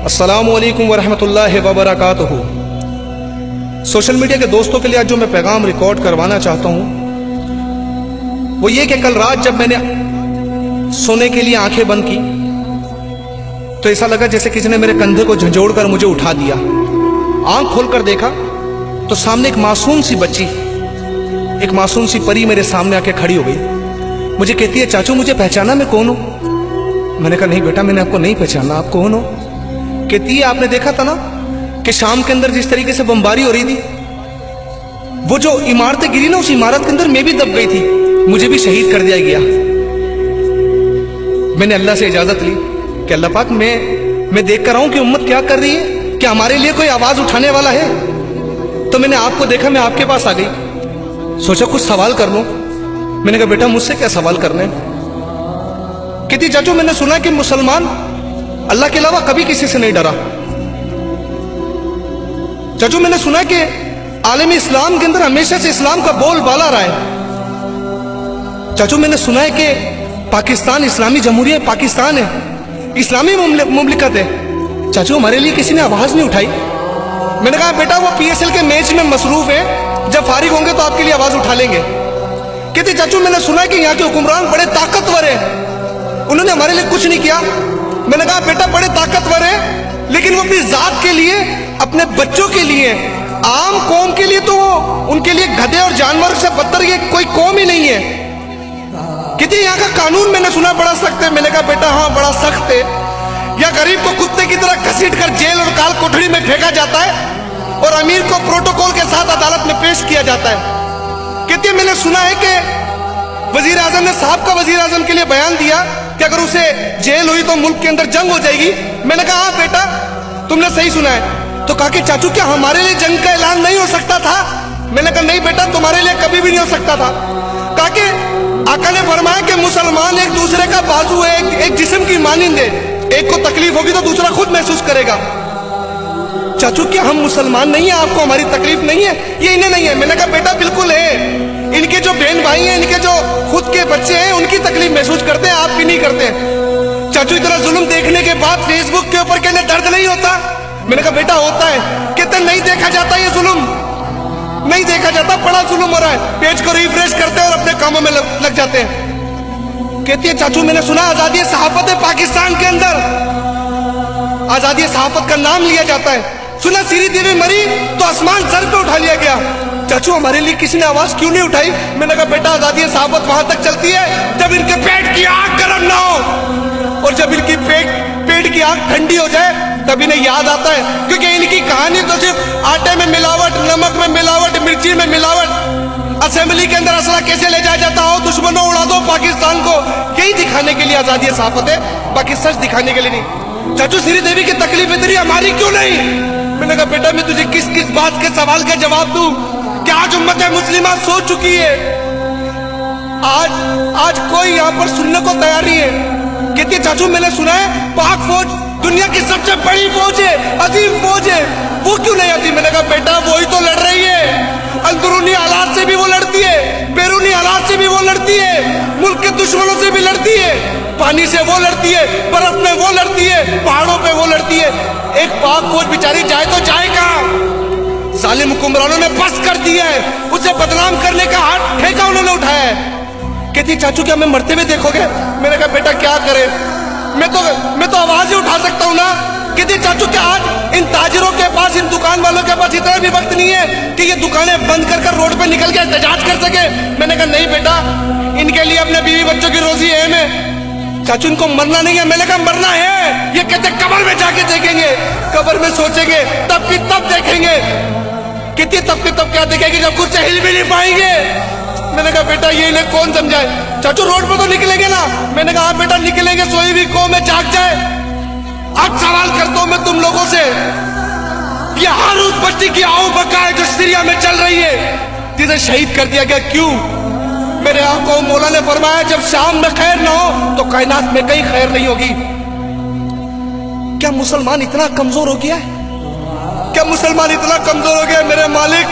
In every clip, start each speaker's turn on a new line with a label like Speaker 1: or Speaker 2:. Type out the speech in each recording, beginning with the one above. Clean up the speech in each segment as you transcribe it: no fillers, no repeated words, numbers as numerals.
Speaker 1: अस्सलामु अलैकुम वरहमतुल्लाहि वबरकातुहू। सोशल मीडिया के दोस्तों के लिए आज जो मैं पैगाम रिकॉर्ड करवाना चाहता हूं वो ये कि कल रात जब मैंने सोने के लिए आंखें बंद की तो ऐसा लगा जैसे किसी ने मेरे कंधे को झंझोड़ कर मुझे उठा दिया। आंख खोलकर देखा तो सामने एक मासूम सी बच्ची, एक मासूम सी परी मेरे सामने आके खड़ी हो गई। मुझे कहती है, चाचू मुझे पहचाना मैं कौन हूं? मैंने कहा नहीं बेटा, मैंने आपको नहीं पहचाना, आप कौन हो? कहती है, आपने देखा था ना कि शाम के अंदर जिस तरीके से बमबारी हो रही थी, वो जो इमारतें गिरी ना, उस इमारत के अंदर मैं भी दब गई थी, मुझे भी शहीद कर दिया गया। मैंने अल्लाह से इजाजत ली कि अल्लाह पाक मैं देख कर आऊं कि उम्मत क्या कर रही है, कि हमारे लिए कोई आवाज उठाने वाला है। तो मैंने आपको देखा, मैं आपके पास आ गई, सोचा कुछ सवाल कर लूं। मैंने कहा बेटा मुझसे क्या सवाल करने? कहती चाचू मैंने सुना कि मुसलमान अल्लाह के अलावा कभी किसी से नहीं डरा। चाचू मैंने सुना कि आलम इस्लाम के अंदर हमेशा से इस्लाम का बोलबाला रहा है। चाचू मैंने सुना है कि पाकिस्तान इस्लामी जमहूरियत पाकिस्तान है, इस्लामी मुमलिकत है। चाचू हमारे लिए किसी ने आवाज नहीं उठाई। मैंने कहा बेटा वो PSL के मैच में मसरूफ है, जब फारिग होंगे तो आपके लिए आवाज उठा लेंगे। कहते चाचू मैंने सुना है कि यहाँ के हुक्मरान बड़े ताकतवर है, उन्होंने हमारे लिए कुछ नहीं किया। मैंने कहा बेटा बड़े ताकतवर है, लेकिन वो अपनी जात के लिए, अपने बच्चों के लिए, आम कौम के लिए तो उनके लिए गधे और जानवर से बदतर ये कोई कौम ही नहीं है। कहते यहाँ का कानून मैंने सुना बड़ा सख्त है। मैंने कहा बेटा हाँ बड़ा सख्त है, या गरीब को कुत्ते की तरह घसीट कर जेल और काल कोठरी में फेंका जाता है और अमीर को प्रोटोकॉल के साथ अदालत में पेश किया जाता है। कहते मैंने सुना है कि वजीर आजम ने साहब का वजीर आजम के लिए बयान दिया कि अगर उसे जेल हुई तो मुल्क के अंदर जंग हो जाएगी। मैंने कहा हाँ बेटा तुमने सही सुना है। तो कहा कि चाचू क्या हमारे लिए जंग का ऐलान नहीं हो सकता था? मैंने कहा नहीं बेटा तुम्हारे लिए कभी भी नहीं हो सकता था। कहा कि आका ने फरमाया कि मुसलमान एक दूसरे का बाजू है, एक जिस्म की मानिंद है, एक को तकलीफ होगी तो दूसरा खुद महसूस करेगा। चाचू क्या हम मुसलमान नहीं है? आपको हमारी तकलीफ नहीं है? ये इन्हें नहीं है? मैंने कहा बेटा बिल्कुल है, इनके जो बहन भाई हैं, इनके जो खुद के बच्चे हैं, उनकी तकलीफ महसूस करते हैं, आप भी नहीं करते। चाचू इतना जुल्म देखने के बाद फेसबुक के ऊपर कहने दर्द नहीं होता? मैंने कहा बेटा होता है। कहते नहीं देखा जाता, ये जुल्म नहीं देखा जाता, बड़ा जुल्म हो रहा है। पेज को रिफ्रेश करते हैं और अपने कामों में लग जाते हैं। कहती है चाचू मैंने सुना आजादी सहाफत है पाकिस्तान के अंदर, आजादी सहाफत का नाम लिया जाता है। सुना सीरी देवी मरी तो आसमान सर पे उठा लिया गया। चाचू हमारे लिए किसी ने आवाज क्यों नहीं उठाई? मैंने कहा बेटा आजादी सहाफत वहां तक चलती है जब इनके पेट की आग गर्म ना हो, और जब इनकी पेट की आग ठंडी हो जाए तब इन्हें याद आता है, क्योंकि इनकी कहानी तो सिर्फ आटे में मिलावट, नमक में मिलावट, मिर्ची में मिलावट, असेंबली के अंदर असला कैसे ले जाया जाता हो, दुश्मनों उड़ा दो पाकिस्तान को, यही दिखाने के लिए आजादी सहाफत है, बाकी सच दिखाने के लिए नहीं। चाचू श्री देवी की तकलीफ है तेरी, हमारी क्यों नहीं? मैंने कहा बेटा मैं तुझे किस किस बात के सवाल का जवाब दूं कि आज उम्मत मुस्लिमा सो चुकी है, आज कोई यहाँ पर सुनने को तैयार नहीं है। कहती है चाचू मैंने सुना है पाक फौज दुनिया की सबसे बड़ी फौज है, अजीम फौज है, वो क्यों नहीं आती? मैंने कहा बेटा वही तो लड़ रही है, अंदरूनी हालात से भी वो लड़ती है, बैरूनी हालात से भी वो लड़ती है, मुल्क के दुश्मनों से भी लड़ती है, पानी से वो लड़ती है, बर्फ में वो लड़ती है, पहाड़ों पे वो लड़ती है। एक पाक फौज बेचारी जाए तो जाए कहां? जालिम हुक्मरानों ने बस कर दिया है, उसे बदनाम करने का हाथ ठेका उन्होंने उठाया है। कहती चाचू क्या मैं मरते हुए देखोगे? मैंने कहा बेटा क्या करे, मैं तो आवाज ही उठा सकता हूं ना। कहती चाचू क्या आज इन ताजिरों के पास, इन दुकान वालों के पास इतना भी वक्त नहीं है कि ये दुकानें बंद कर रोड पे निकल के एहतजाज कर सके? मैंने कहा नहीं बेटा, इनके लिए अपने बीवी बच्चों की रोजी अहम है। चाचू इनको मरना नहीं है? मैंने कहा मरना है। ये कहते कब्र में जाके देखेंगे, कब्र में सोचेंगे, तब की तब देखेंगे। कहती तब की तब क्या देखेंगे जब कुछ हिल भी नहीं पाएंगे। मैंने कहा बेटा ये इन्हें कौन समझाए? चाचू रोड पर तो निकलेंगे ना? मैंने कहा बेटा निकलेंगे, सोई हुई कौम में जाग जाए। अब सवाल करता हूं मैं तुम लोगों से, ये हर उस बच्ची की आओ बका है जो सीरिया में चल रही है, जिसे शहीद कर दिया गया, क्यों? मेरे आका मौला ने फरमाया जब शाम में खैर ना हो तो कायनात में कहीं खैर नहीं होगी। क्या मुसलमान इतना कमजोर हो गया है? क्या मुसलमान इतना कमजोर हो गया? मेरे मालिक,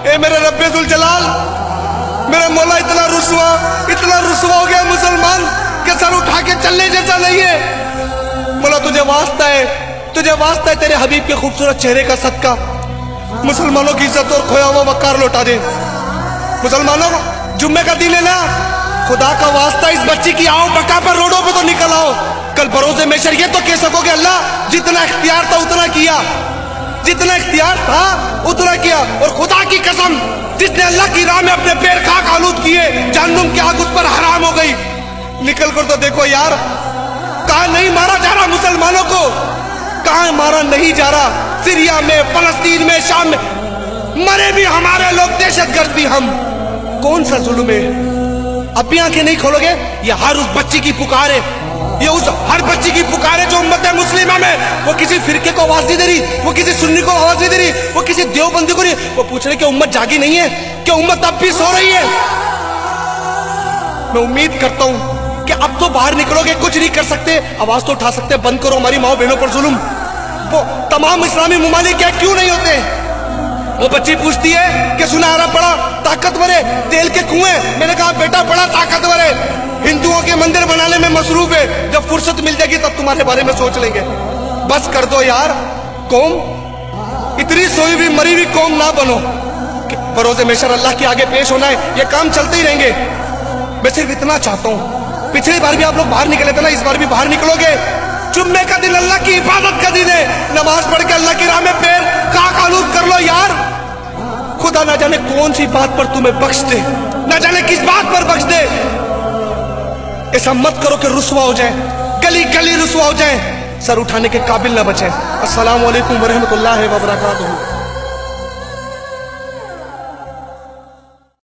Speaker 1: ए मेरे रब्बे जुल जलाल, मेरा मौला इतना रुसवा हो गया मुसलमान के सर उठा के चलने जैसा नहीं है। मौला तुझे वास्ता है, तो تجھے واسطہ ہے تیرے حبیب کے خوبصورت چہرے کا صدقہ مسلمانوں کی عزت اور کھویا ہوا وقار لوٹا دے. مسلمانوں کو جمعے کا دن ہے نا, خدا کا واسطہ اس بچی کی آؤ بکا پر روڈوں پہ تو نکل آؤ. کل بروز محشر یہ تو کہہ سکو کہ اللہ جتنا اختیار تھا اتنا کیا, جتنا اختیار تھا اتنا کیا. اور خدا کی قسم جس نے اللہ کی راہ میں اپنے پیر خاک آلود کیے جہنم کی آگ اس پر حرام ہو گئی. نکل کر تو دیکھو یار, کہاں نہیں مارا جا رہا مسلمانوں کو, کہاں مارا نہیں جا رہا. سیریا میں, فلسطین میں, شام میں مرے بھی ہمارے لوگ, دہشت گرد بھی ہم. کون سا ظلم ہے؟ اب بھی آنکھیں نہیں کھولو گے؟ یہ ہر اس بچی کی پکار ہے, یہ اس ہر بچی کی پکار ہے جو امت مسلمہ میں, وہ کسی فرقے کو آواز نہیں دے رہی, وہ کسی سنی کو آواز نہیں دے رہی, وہ کسی دیوبندی کو نہیں, وہ پوچھ رہے کہ امت جاگی نہیں ہے, کہ امت اب بھی سو رہی ہے. میں امید کرتا ہوں کہ اب تو باہر نکلو گے, کچھ نہیں کر سکتے, آواز تو اٹھا سکتے, بند کرو ہماری ماؤں بہنوں پر ظلم. وہ تمام اسلامی ممالک کیا کیوں نہیں ہوتے؟ وہ بچی پوچھتی ہے کہ سنہرا پڑا طاقتور ہے, تیل کے کنویں. میں نے کہا بیٹا بڑا طاقتور ہے, ہندوؤں کے مندر بنانے میں مصروف ہے, جب فرصت مل جائے گی تب تمہارے بارے میں سوچ لیں گے. بس کر دو یار, قوم اتنی سوئی ہوئی مری ہوئی قوم نہ بنو. بروز محشر اللہ کے آگے پیش ہونا ہے, یہ کام چلتے ہی رہیں گے. میں صرف اتنا چاہتا ہوں, پچھلی بار بھی آپ لوگ باہر نکلے تھے نا, اس بار بھی باہر نکلو گے. جمعے کا دن اللہ کی عبادت کا دن ہے, نماز پڑھ کے اللہ کی راہ میں پیر خاک آلود کر لو یار. خدا نہ جانے کون سی بات پر تمہیں بخش دے, نہ جانے کس بات پر بخش دے. ایسا مت کرو کہ رسوا ہو جائیں, گلی گلی رسوا ہو جائیں, سر اٹھانے کے قابل نہ بچیں. السلام علیکم ورحمۃ اللہ وبرکاتہ.